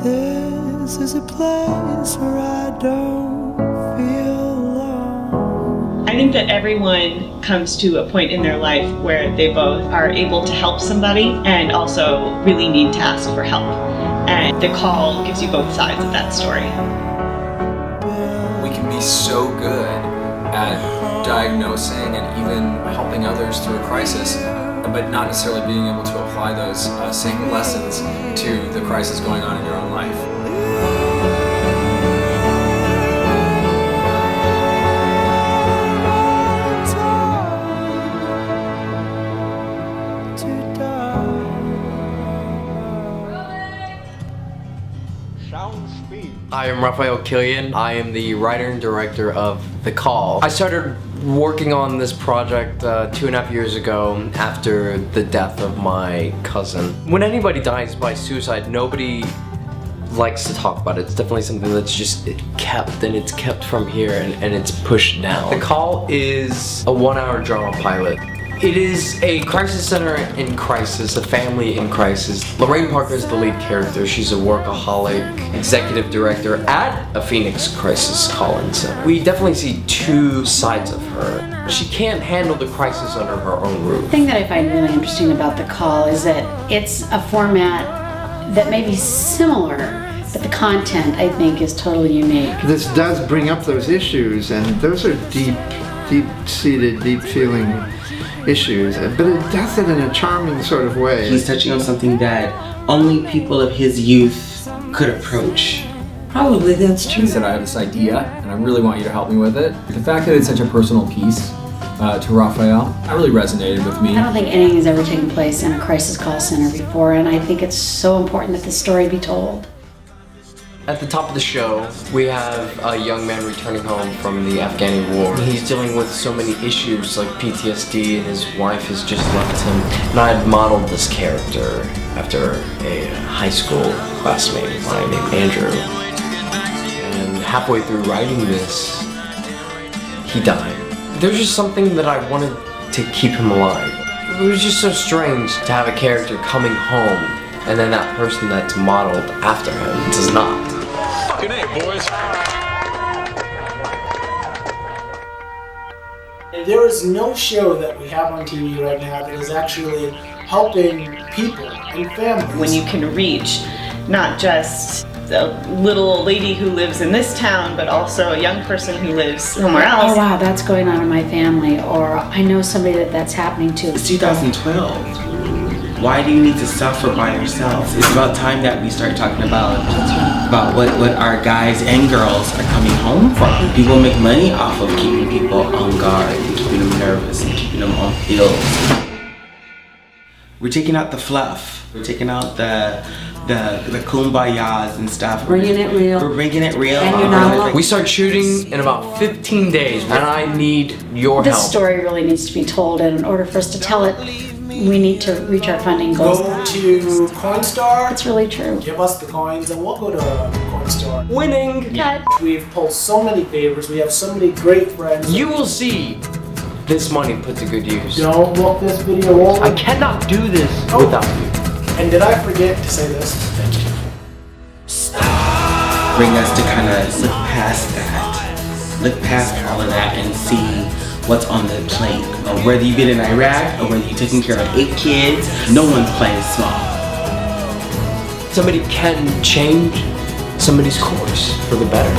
This is a place where I don't feel alone. I think that everyone comes to a point in their life where they both are able to help somebody and also really need to ask for help. And The Call gives you both sides of that story. We can be so good at diagnosing and even helping others through a crisis, but not necessarily being able to apply those same lessons to the crisis going on in your own life. I am Rafa. I am the writer and director of The Call. I started working on this project 2.5 years ago after the death of my cousin. When anybody dies by suicide, nobody likes to talk about it. It's definitely something that's just kept, and it's kept from here and it's pushed down. The Call is a 1-hour drama pilot. It is a crisis center in crisis, a family in crisis. Lorraine Parker is the lead character. She's a workaholic executive director at a Phoenix crisis call-in center. We definitely see two sides of her. She can't handle the crisis under her own roof. The thing that I find really interesting about The Call is that it's a format that may be similar, but the content, I think, is totally unique. This does bring up those issues, and those are deep-seated, deep-feeling issues, but it does it in a charming sort of way. He's touching on something that only people of his youth could approach. Probably that's true. He said, I have this idea, and I really want you to help me with it. The fact that it's such a personal piece to Raphael, that really resonated with me. I don't think anything has ever taken place in a crisis call center before, and I think it's so important that the story be told. At the top of the show, we have a young man returning home from the Afghani war. He's dealing with so many issues like PTSD, and his wife has just left him. And I had modeled this character after a high school classmate of mine named Andrew. And halfway through writing this, he died. There's just something that I wanted to keep him alive. It was just so strange to have a character coming home and then that person that's modeled after him does not. Fucking A, boys. There is no show that we have on TV right now that is actually helping people and families. When you can reach not just a little old lady who lives in this town, but also a young person who lives somewhere else. Oh wow, that's going on in my family, or I know somebody that's happening to. It's 2012. Why do you need to suffer by yourselves? It's about time that we start talking about what our guys and girls are coming home from. People make money off of keeping people on guard and keeping them nervous and keeping them on pills. We're taking out the fluff. We're taking out the kumbayas and stuff. Bringing it real. We're bringing it real. And you're not alone. We start shooting in about 15 days, and I need your help. This story really needs to be told, and in order for us to tell it, we need to reach our funding goals. Go to Coinstar. It's really true. Give us the coins and we'll go to Coinstar. Winning! Cut. We've pulled so many favors. We have so many great friends. You will see this money put to good use. Don't look this video over. I cannot do this without you. And did I forget to say this? Thank you. Bring us to kind of look past that. Look past all of that and see what's on the plate. Whether you've been in Iraq or whether you're taking care of 8 kids, no one's playing small. Somebody can change somebody's course for the better.